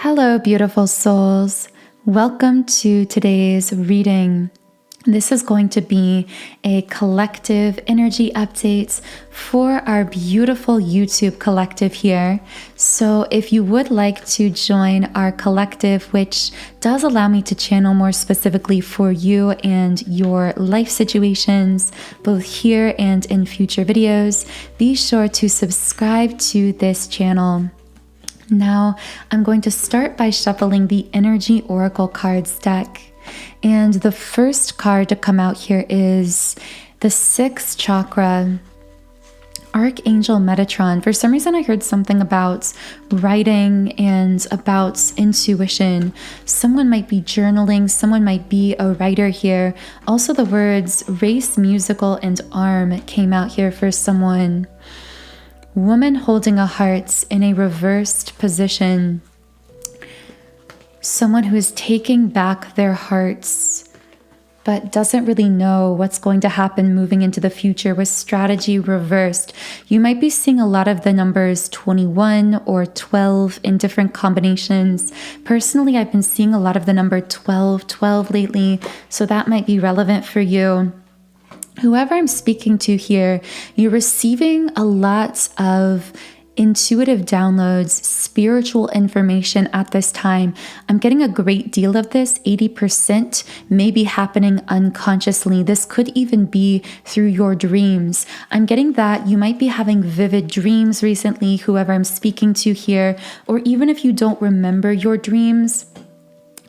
Hello, beautiful souls. Welcome to today's reading. This is going to be a collective energy update for our beautiful YouTube collective here. So if you would like to join our collective, which does allow me to channel more specifically for you and your life situations, both here and in future videos, be sure to subscribe to this channel. Now, I'm going to start by shuffling the Energy Oracle cards deck. And the first card to come out here is the 6th chakra, Archangel Metatron. For some reason, I heard something about writing and about intuition. Someone might be journaling, someone might be a writer here. Also, the words race, musical, and arm came out here for someone. Woman holding a heart in a reversed position. Someone who is taking back their hearts, but doesn't really know what's going to happen moving into the future with strategy reversed. You might be seeing a lot of the numbers 21 or 12 in different combinations. Personally, I've been seeing a lot of the number 12 lately, so that might be relevant for you. Whoever I'm speaking to here, you're receiving a lot of intuitive downloads, spiritual information at this time. I'm getting a great deal of this. 80% may be happening unconsciously. This could even be through your dreams. I'm getting that you might be having vivid dreams recently, whoever I'm speaking to here, or even if you don't remember your dreams,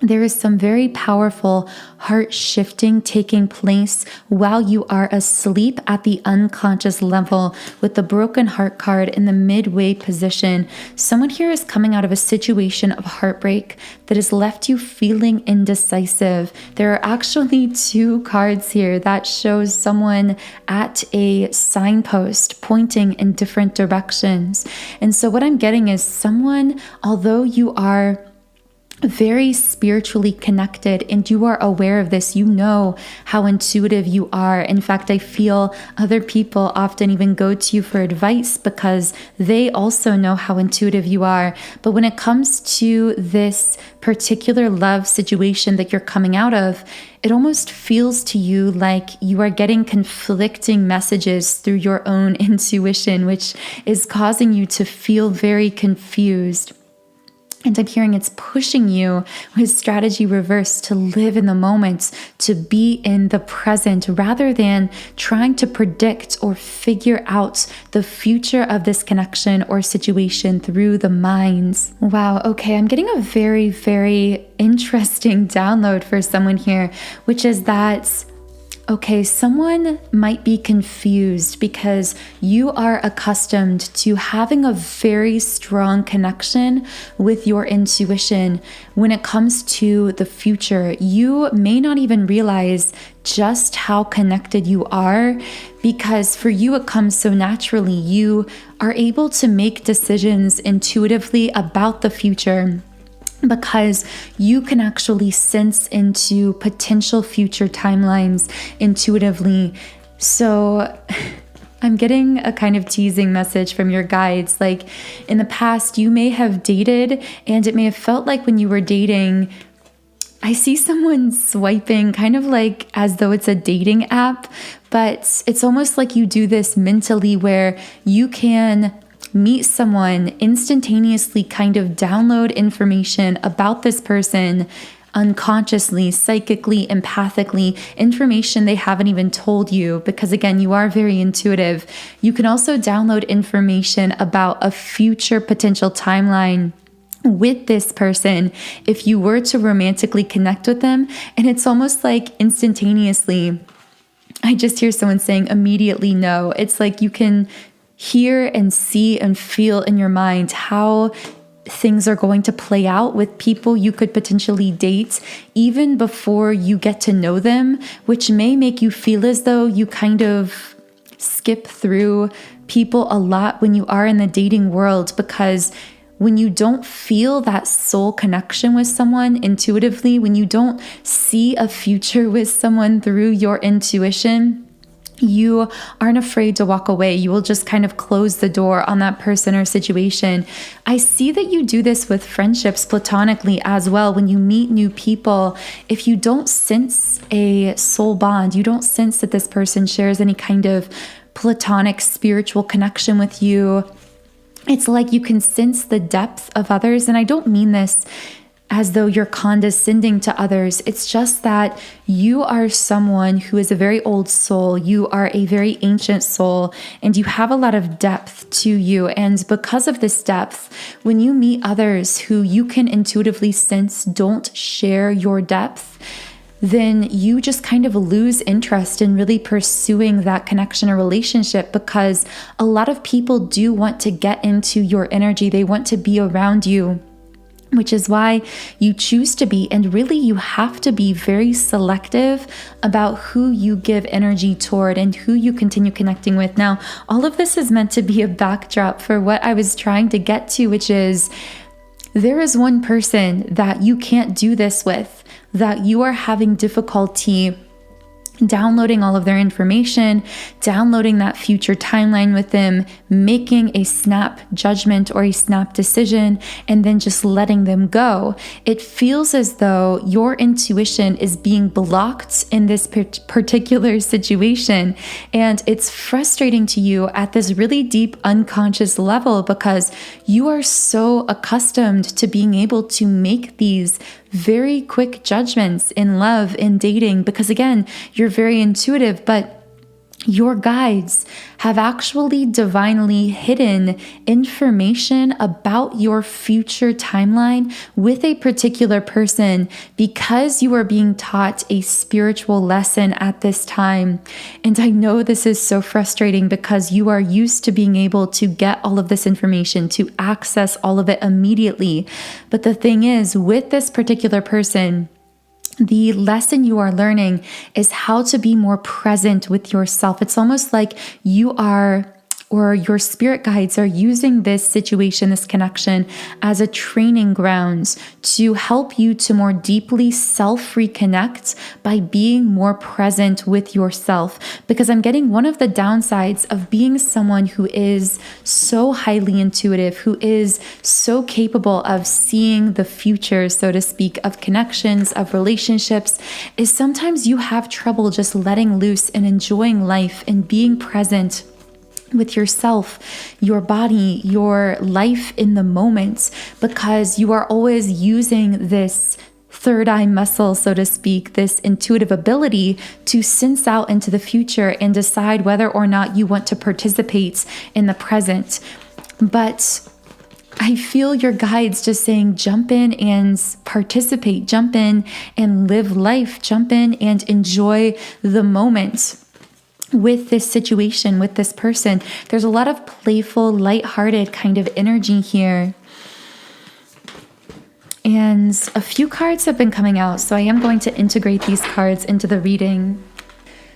there is some very powerful heart shifting taking place while you are asleep at the unconscious level with the broken heart card in the midway position. Someone here is coming out of a situation of heartbreak that has left you feeling indecisive. There are actually 2 cards here that shows someone at a signpost pointing in different directions. And so what I'm getting is someone, although you are very spiritually connected and you are aware of this, you know how intuitive you are. In fact, I feel other people often even go to you for advice because they also know how intuitive you are. But when it comes to this particular love situation that you're coming out of, it almost feels to you like you are getting conflicting messages through your own intuition, which is causing you to feel very confused. And I'm hearing it's pushing you with strategy reverse to live in the moment, to be in the present, rather than trying to predict or figure out the future of this connection or situation through the minds. Wow, okay, I'm getting a very, very interesting download for someone here, which is that okay, someone might be confused because you are accustomed to having a very strong connection with your intuition. When it comes to the future, you may not even realize just how connected you are because for you it comes so naturally. You are able to make decisions intuitively about the future, because you can actually sense into potential future timelines intuitively. So I'm getting a kind of teasing message from your guides. Like in the past, you may have dated and it may have felt like when you were dating, I see someone swiping kind of like as though it's a dating app, but it's almost like you do this mentally where you can meet someone, instantaneously kind of download information about this person unconsciously, psychically, empathically, information they haven't even told you, because again, you are very intuitive. You can also download information about a future potential timeline with this person if you were to romantically connect with them, and it's almost like instantaneously. I just hear someone saying immediately no. It's like you can hear and see and feel in your mind how things are going to play out with people you could potentially date even before you get to know them, which may make you feel as though you kind of skip through people a lot when you are in the dating world, because when you don't feel that soul connection with someone intuitively, when you don't see a future with someone through your intuition, You aren't afraid to walk away. You will just kind of close the door on that person or situation. I see that you do this with friendships platonically as well. When you meet new people, if you don't sense a soul bond, you don't sense that this person shares any kind of platonic spiritual connection with you, it's like you can sense the depth of others. And I don't mean this as though you're condescending to others. It's just that you are someone who is a very old soul. You are a very ancient soul, and you have a lot of depth to you. And because of this depth, when you meet others who you can intuitively sense don't share your depth, then you just kind of lose interest in really pursuing that connection or relationship, because a lot of people do want to get into your energy. They want to be around you, which is why you choose to be. And really, you have to be very selective about who you give energy toward and who you continue connecting with. Now, all of this is meant to be a backdrop for what I was trying to get to, which is there is one person that you can't do this with, that you are having difficulty downloading all of their information, downloading that future timeline with them, making a snap judgment or a snap decision, and then just letting them go. It feels as though your intuition is being blocked in this particular situation. And it's frustrating to you at this really deep unconscious level, because you are so accustomed to being able to make these very quick judgments in love, in dating, because again, you're very intuitive, but your guides have actually divinely hidden information about your future timeline with a particular person, because you are being taught a spiritual lesson at this time. And I know this is so frustrating, because you are used to being able to get all of this information, to access all of it immediately. But the thing is, with this particular person, the lesson you are learning is how to be more present with yourself. It's almost like you are, or your spirit guides are using this situation, this connection, as a training grounds to help you to more deeply self-reconnect by being more present with yourself. Because I'm getting one of the downsides of being someone who is so highly intuitive, who is so capable of seeing the future, so to speak, of connections, of relationships, is sometimes you have trouble just letting loose and enjoying life and being present with yourself, your body, your life in the moment, because you are always using this third eye muscle, so to speak, this intuitive ability to sense out into the future and decide whether or not you want to participate in the present. But I feel your guides just saying, jump in and participate, jump in and live life, jump in and enjoy the moment with this situation, with this person. There's a lot of playful, lighthearted kind of energy here. And a few cards have been coming out, so I am going to integrate these cards into the reading.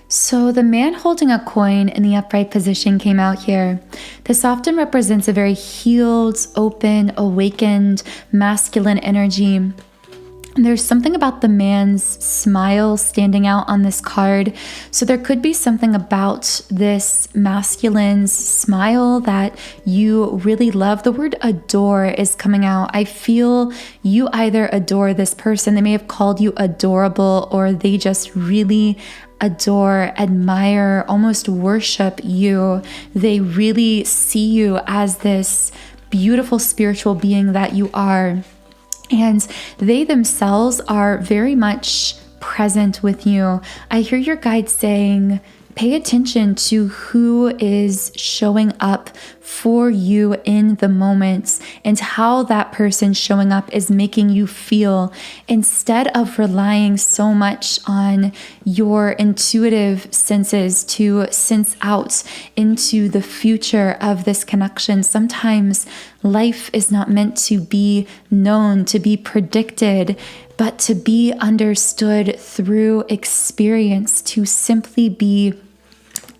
So the man holding a coin in the upright position came out here. This often represents a very healed, open, awakened, masculine energy. There's something about the man's smile standing out on this card. So there could be something about this masculine's smile that you really love. The word adore is coming out. I feel you either adore this person, they may have called you adorable, or they just really adore, admire, almost worship you. They really see you as this beautiful spiritual being that you are. And they themselves are very much present with you. I hear your guide saying, pay attention to who is showing up for you in the moments and how that person showing up is making you feel, instead of relying so much on your intuitive senses to sense out into the future of this connection. Sometimes life is not meant to be known, to be predicted, but to be understood through experience, to simply be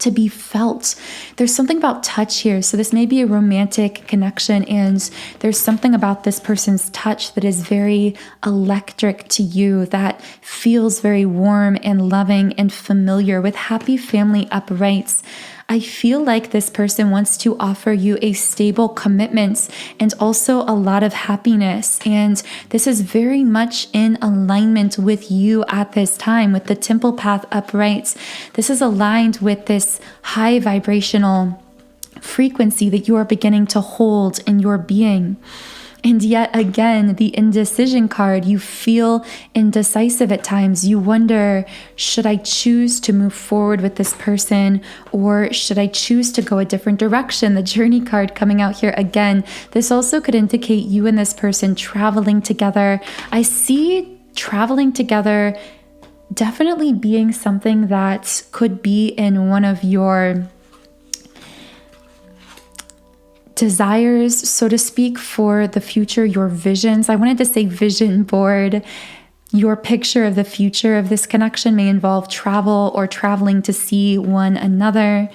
to be felt. There's something about touch here. So this may be a romantic connection, and there's something about this person's touch that is very electric to you, that feels very warm and loving and familiar. With happy family uprights, I feel like this person wants to offer you a stable commitment and also a lot of happiness. And this is very much in alignment with you at this time with the temple path uprights. This is aligned with this high vibrational frequency that you are beginning to hold in your being. And yet again, the indecision card, you feel indecisive at times. You wonder, should I choose to move forward with this person, or should I choose to go a different direction? The journey card coming out here again. This also could indicate you and this person traveling together. I see traveling together definitely being something that could be in one of your desires, so to speak, for the future, your visions. I wanted to say vision board. Your picture of the future of this connection may involve travel or traveling to see one another.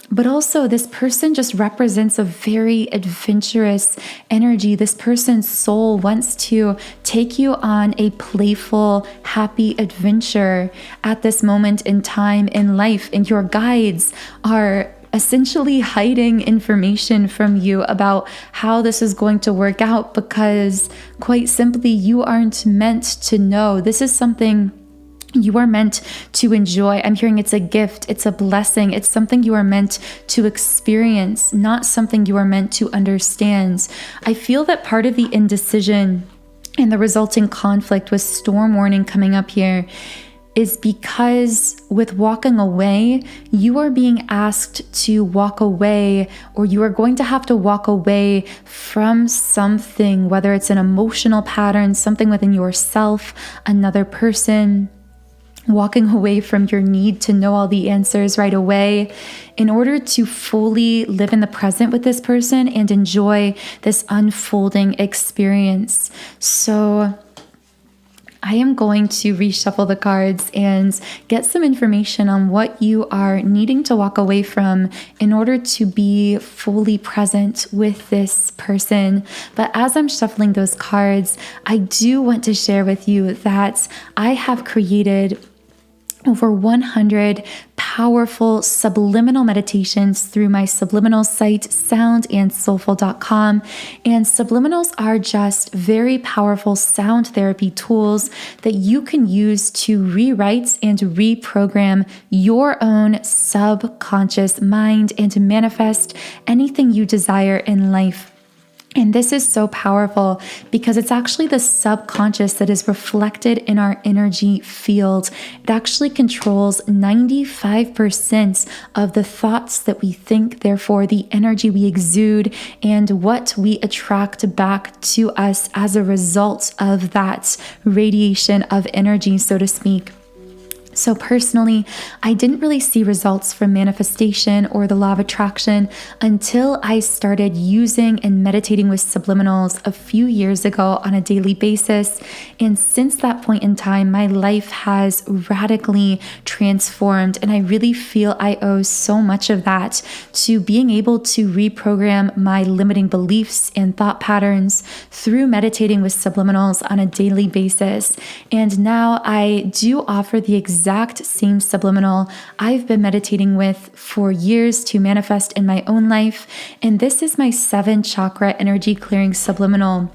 But also, this person just represents a very adventurous energy. This person's soul wants to take you on a playful, happy adventure at this moment in time in life. And your guides are essentially hiding information from you about how this is going to work out, because quite simply, you aren't meant to know. This is something you are meant to enjoy. I'm hearing it's a gift, it's a blessing, it's something you are meant to experience, not something you are meant to understand. I feel that part of the indecision and the resulting conflict with storm warning coming up here is because with walking away, you are being asked to walk away, or you are going to have to walk away from something, whether it's an emotional pattern, something within yourself, another person, walking away from your need to know all the answers right away in order to fully live in the present with this person and enjoy this unfolding experience. So I am going to reshuffle the cards and get some information on what you are needing to walk away from in order to be fully present with this person. But as I'm shuffling those cards, I do want to share with you that I have created over 100 powerful subliminal meditations through my subliminal site, soundandsoulful.com. And subliminals are just very powerful sound therapy tools that you can use to rewrite and reprogram your own subconscious mind and to manifest anything you desire in life. And this is so powerful because it's actually the subconscious that is reflected in our energy field. It actually controls 95% of the thoughts that we think, therefore the energy we exude and what we attract back to us as a result of that radiation of energy, so to speak. So personally, I didn't really see results from manifestation or the law of attraction until I started using and meditating with subliminals a few years ago on a daily basis. And since that point in time, my life has radically transformed. And I really feel I owe so much of that to being able to reprogram my limiting beliefs and thought patterns through meditating with subliminals on a daily basis. And now I do offer the exact same subliminal I've been meditating with for years to manifest in my own life. And this is my 7 chakra energy clearing subliminal.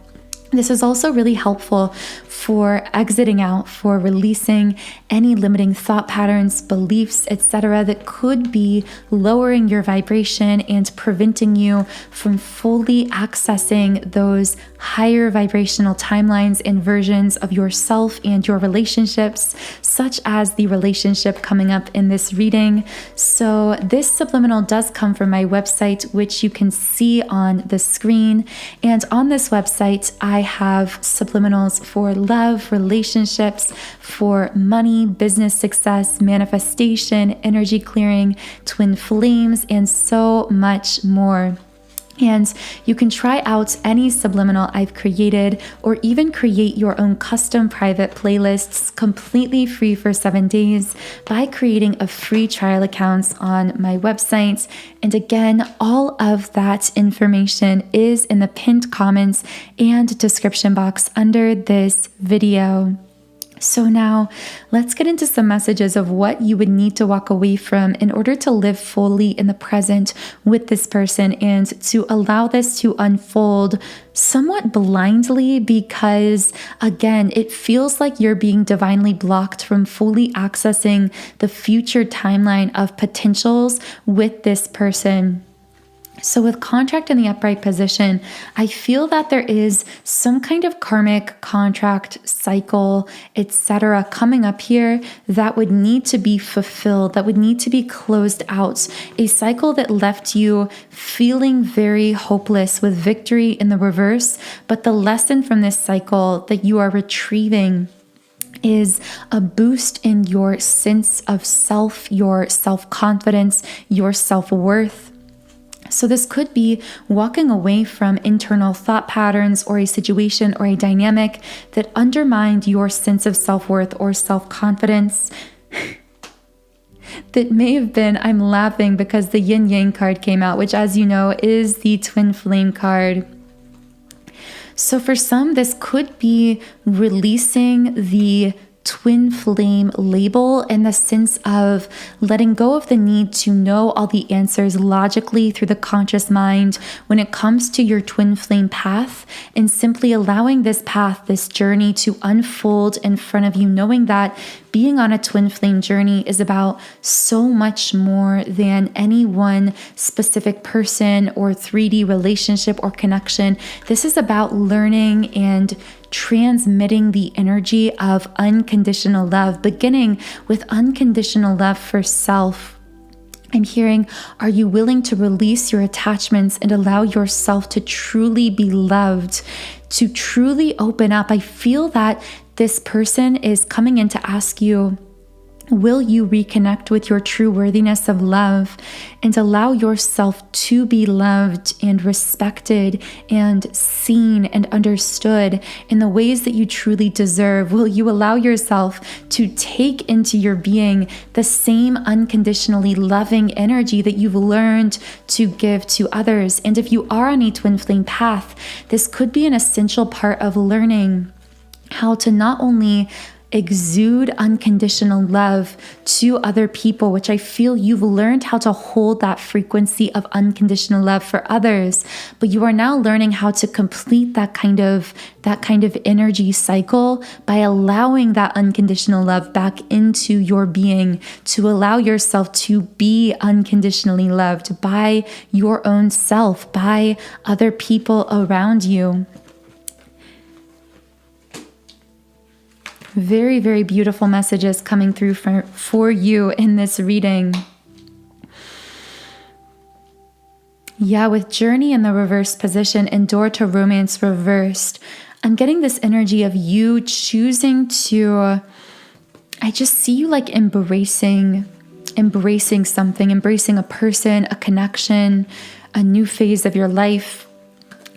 This is also really helpful for exiting out, for releasing any limiting thought patterns, beliefs, etc. that could be lowering your vibration and preventing you from fully accessing those higher vibrational timelines and versions of yourself and your relationships, such as the relationship coming up in this reading. So this subliminal does come from my website, which you can see on the screen. And on this website, I have subliminals for love, relationships, for money, business success, manifestation, energy clearing, twin flames, and so much more. And you can try out any subliminal I've created, or even create your own custom private playlists completely free for 7 days by creating a free trial account on my website. And again, all of that information is in the pinned comments and description box under this video. So now let's get into some messages of what you would need to walk away from in order to live fully in the present with this person, and to allow this to unfold somewhat blindly, because again, it feels like you're being divinely blocked from fully accessing the future timeline of potentials with this person. So with contract in the upright position, I feel that there is some kind of karmic contract cycle, etc., coming up here that would need to be fulfilled, that would need to be closed out. A cycle that left you feeling very hopeless with victory in the reverse. But the lesson from this cycle that you are retrieving is a boost in your sense of self, your self-confidence, your self-worth. So this could be walking away from internal thought patterns or a situation or a dynamic that undermined your sense of self-worth or self-confidence. That may have been, I'm laughing because the yin yang card came out, which, as you know, is the twin flame card. So for some, this could be releasing the twin flame label in the sense of letting go of the need to know all the answers logically through the conscious mind when it comes to your twin flame path, and simply allowing this path, this journey to unfold in front of you, knowing that being on a twin flame journey is about so much more than any one specific person or 3D relationship or connection. This is about learning and transmitting the energy of unconditional love, beginning with unconditional love for self. I'm hearing, are you willing to release your attachments and allow yourself to truly be loved, to truly open up? I feel that this person is coming in to ask you, will you reconnect with your true worthiness of love and allow yourself to be loved and respected and seen and understood in the ways that you truly deserve? Will you allow yourself to take into your being the same unconditionally loving energy that you've learned to give to others? And if you are on a twin flame path, this could be an essential part of learning how to not only exude unconditional love to other people, which I feel you've learned how to hold that frequency of unconditional love for others, but you are now learning how to complete that kind of energy cycle by allowing that unconditional love back into your being, to allow yourself to be unconditionally loved by your own self, by other people around you. Very, very beautiful messages coming through for you in this reading. Yeah, with journey in the reverse position and door to romance reversed, I'm getting this energy of you choosing to, I just see you like embracing something, embracing a person, a connection, a new phase of your life.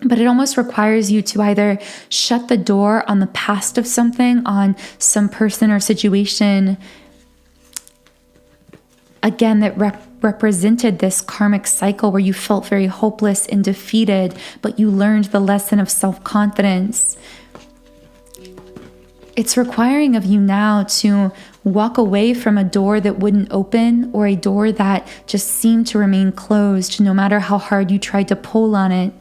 But it almost requires you to either shut the door on the past of something, on some person or situation, again, that represented this karmic cycle where you felt very hopeless and defeated, but you learned the lesson of self-confidence. It's requiring of you now to walk away from a door that wouldn't open, or a door that just seemed to remain closed no matter how hard you tried to pull on it.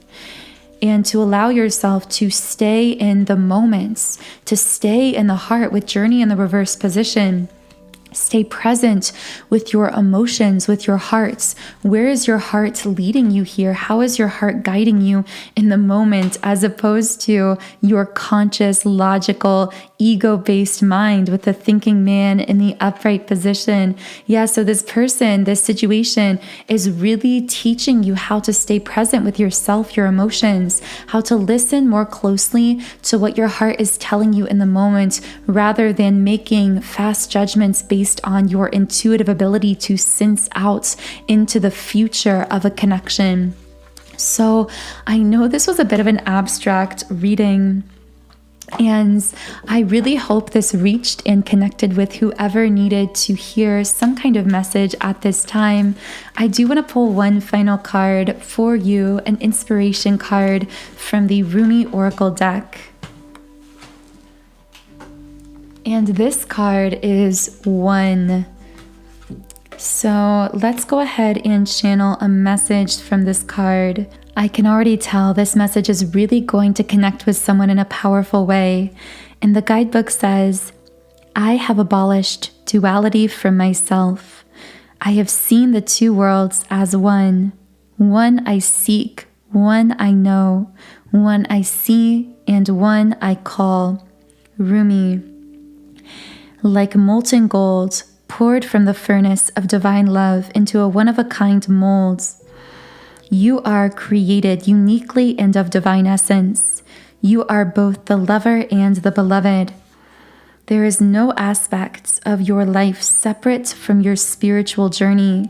And to allow yourself to stay in the moments, to stay in the heart with journey in the reverse position. Stay present with your emotions, with your hearts. Where is your heart leading you here? How is your heart guiding you in the moment, as opposed to your conscious, logical, ego-based mind with the thinking man in the upright position? Yeah, so this person, this situation is really teaching you how to stay present with yourself, your emotions, how to listen more closely to what your heart is telling you in the moment, rather than making fast judgments based on your intuitive ability to sense out into the future of a connection. So I know this was a bit of an abstract reading, and I really hope this reached and connected with whoever needed to hear some kind of message at this time. I do want to pull one final card for you, an inspiration card from the Rumi Oracle deck. And this card is 1. So let's go ahead and channel a message from this card. I can already tell this message is really going to connect with someone in a powerful way. And the guidebook says, I have abolished duality from myself. I have seen the two worlds as one. One I seek, one I know, one I see, and one I call. Rumi. Like molten gold, poured from the furnace of divine love into a one-of-a-kind mold. You are created uniquely and of divine essence. You are both the lover and the beloved. There is no aspect of your life separate from your spiritual journey,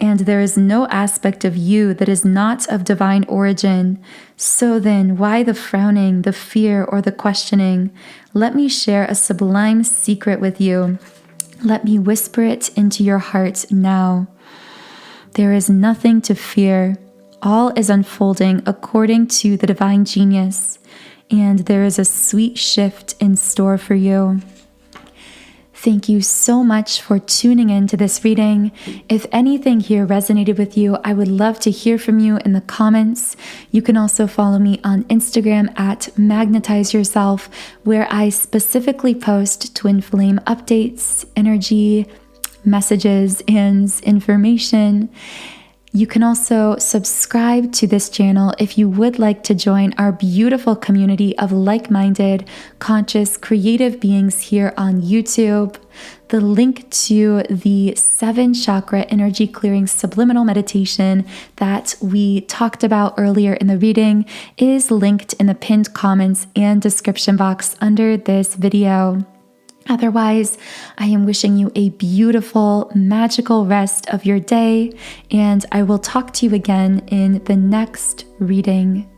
and there is no aspect of you that is not of divine origin. So then, why the frowning, the fear, or the questioning? Let me share a sublime secret with you. Let me whisper it into your heart now. There is nothing to fear. All is unfolding according to the divine genius, and there is a sweet shift in store for you. Thank you so much for tuning in to this reading. If anything here resonated with you, I would love to hear from you in the comments. You can also follow me on Instagram at Magnetize Yourself, where I specifically post Twinflame updates, energy, messages, and information. You can also subscribe to this channel if you would like to join our beautiful community of like-minded, conscious, creative beings here on YouTube. The link to the 7 chakra energy clearing subliminal meditation that we talked about earlier in the reading is linked in the pinned comments and description box under this video. Otherwise, I am wishing you a beautiful, magical rest of your day, and I will talk to you again in the next reading.